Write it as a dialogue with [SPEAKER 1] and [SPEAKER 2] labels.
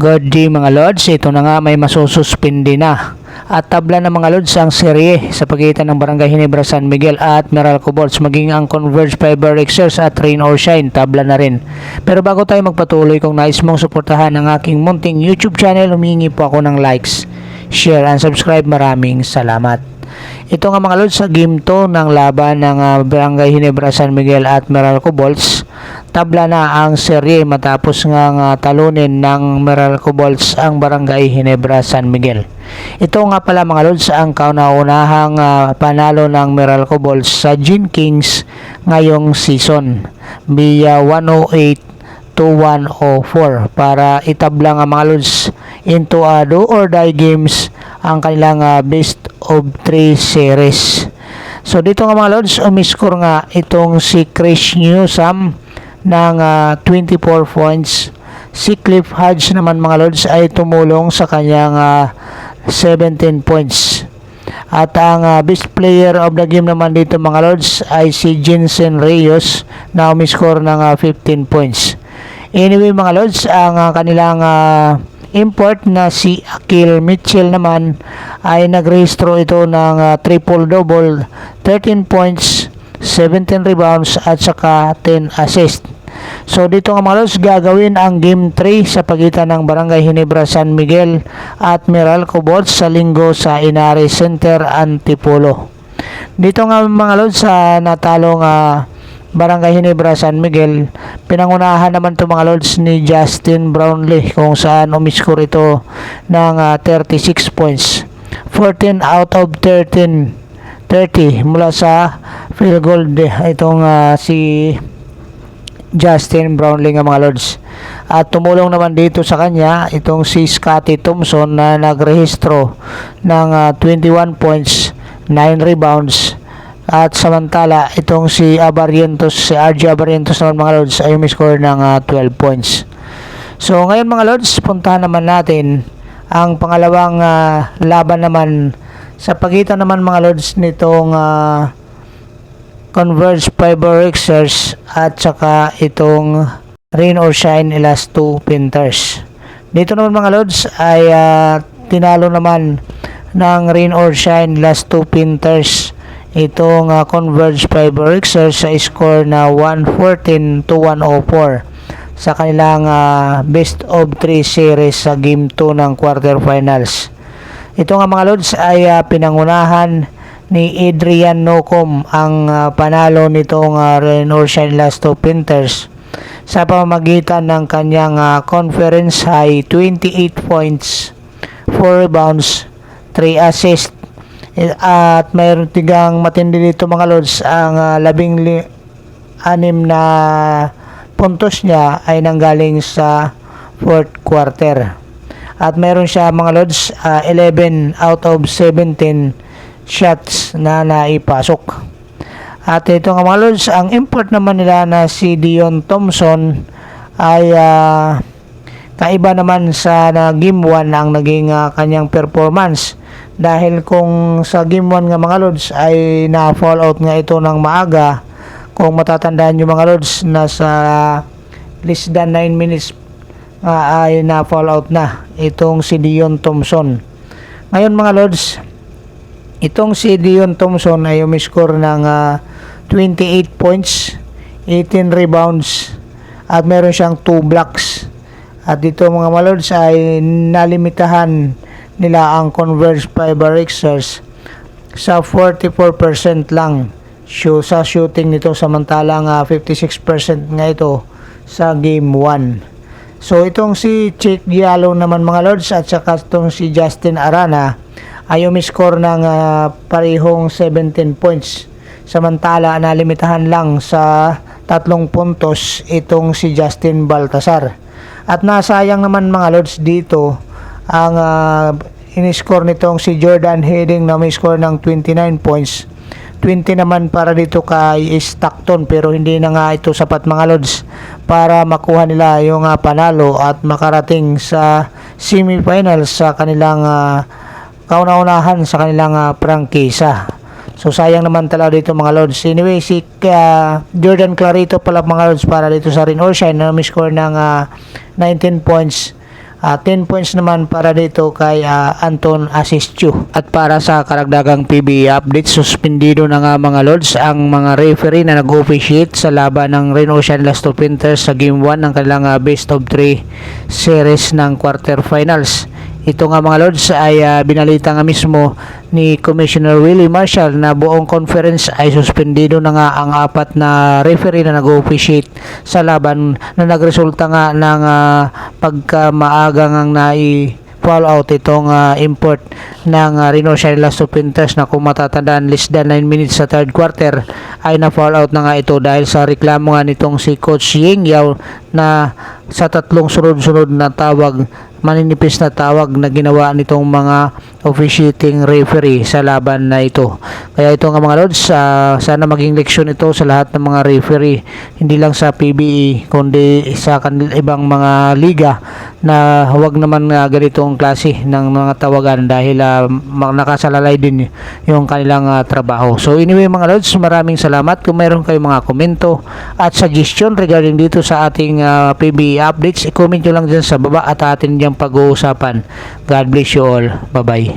[SPEAKER 1] Good day mga Lods, ito na nga may masususpindi na. At tabla ng mga Lods ang serye sa pagitan ng Barangay Ginebra San Miguel at Meralco Bolts, maging ang Converge Fiber Xers at Rain or Shine, tabla na rin. Pero bago tayo magpatuloy, kung nais mong suportahan ang aking munting YouTube channel, humingi po ako ng likes, share and subscribe. Maraming salamat. Ito nga mga Lods, sa game 2 ng laban ng Barangay Ginebra San Miguel at Meralco Bolts, tabla na ang serye matapos nga talunin ng Meralco Bolts ang Barangay Ginebra San Miguel. Ito nga pala mga Lods ang kauna-unahang panalo ng Meralco Bolts sa Gin Kings ngayong season via 108 to 104 para itabla nga mga Lods into a do or die games ang kanilang best of 3 series. So dito nga mga Lods, umiscore nga itong si Chris Newsam ng 24 points. Si Cliff Hodge naman mga Lods ay tumulong sa kanyang 17 points. At ang best player of the game naman dito mga Lods ay si Jensen Reyes na umiscore ng 15 points. Anyway mga Lods, ang kanilang import na si Akil Mitchell naman ay nagrehistro ito ng triple-double, 13 points, 17 rebounds at saka 10 assists. So dito nga mga Lods, gagawin ang game 3 sa pagitan ng Barangay Ginebra San Miguel at Meralco Bolts sa linggo sa Inari Center, Antipolo. Dito nga mga Lods, sa natalong Barangay Ginebra San Miguel, pinangunahan naman ito mga Lods ni Justin Brownlee kung saan umiscore ito ng 36 points, 14 out of 30 mula sa field goal. Itong si Justin Brownlee nga mga Lods. At tumulong naman dito sa kanya itong si Scotty Thompson na nagrehistro ng 21 points, 9 rebounds. At samantala itong si RJ Abarientos naman mga Lods ay umiscore ng 12 points. So ngayon mga Lods, puntahan naman natin ang pangalawang laban naman sa pagitan naman mga Lods nitong Converge Fiber Xers at saka itong Rain or Shine Elas 2 Panthers. Dito naman mga Lods ay tinalo naman ng Rain or Shine Elas 2 Panthers itong Converge Fiber Xers sa score na 114 to 104 sa kanilang best of 3 series sa game 2 ng quarterfinals. Ito nga mga Lods ay pinangunahan ni Adrian Nocom ang panalo nitong Rain or Shine Elas 2 Panthers sa pamamagitan ng kanyang conference high 28 points, 4 rebounds, 3 assists. At mayroon tigang matindi dito mga Lods, ang 16 na puntos niya ay nanggaling sa fourth quarter. At mayroon siya mga Lods 11 out of 17 shots na naipasok. At ito nga mga Lods, ang import naman nila na si Dion Thompson ay kaiba naman sa game 1 ang naging kanyang performance. Dahil kung sa game 1 nga mga Lods ay na-fall out nga ito ng maaga, kung matatandaan nyo mga Lods, nasa less than 9 minutes ay na-fall out na itong si Dion Thompson. Ngayon mga Lods, itong si Dion Thompson ay umiscore ng 28 points, 18 rebounds at meron siyang 2 blocks. At dito mga Lods ay nalimitahan nila ang Converge Fiber Xers sa 44% lang sa shooting nito, samantalang 56% nga ito sa game 1. So itong si Chick Diallo naman mga Lods at saka itong si Justin Arana ay umiscore ng parehong 17 points, samantala nalimitahan lang sa 3 puntos itong si Justin Baltasar. At nasayang naman mga Lods dito ang in-score nitong si Jordan Heading na may score ng 29 points. 20 naman para dito kay Stockton, pero hindi na nga ito sapat mga Lods para makuha nila yung panalo at makarating sa semifinals sa kanilang kauna-unahan sa kanilang prangkisa. So sayang naman talaga dito mga Lods. Anyway, si Jordan Clarito pala mga Lods para dito sa Rain or Shine na may score ng 19 points 10 points naman para dito kay Anton Asistio. At para sa karagdagang PBA update, suspendido na nga mga lords ang mga referee na nag-officiate sa laban ng Rain Ocean Last of Winters sa Game 1 ng kanilang best of 3 series ng quarterfinals. Ito nga mga lords ay binalita nga mismo ni Commissioner Willie Marshall na buong conference ay suspendido na nga ang 4 na referee na nag-officiate sa laban na nagresulta nga ng pagkamaaga ngang foul out itong import ng Reno Shine Last of Winters na kung matatandaan less than 9 minutes sa third quarter ay na foul out na nga ito dahil sa reklamo nga nitong si Coach Ying Yao na sa 3 sunod-sunod na tawag, maninipis na tawag na ginawa nitong mga officiating referee sa laban na ito. Kaya ito nga mga lords, sana maging leksyon ito sa lahat ng mga referee, hindi lang sa PBE kundi sa ibang mga liga, na huwag naman ganitong klase ng mga tawagan dahil nakasalalay din yung kanilang trabaho. So anyway mga lords, maraming salamat. Kung mayroon kayong mga komento at suggestion regarding dito sa ating PBE updates, i-comment nyo lang dyan sa baba at atin dyan pag-uusapan. God bless you all. Bye bye.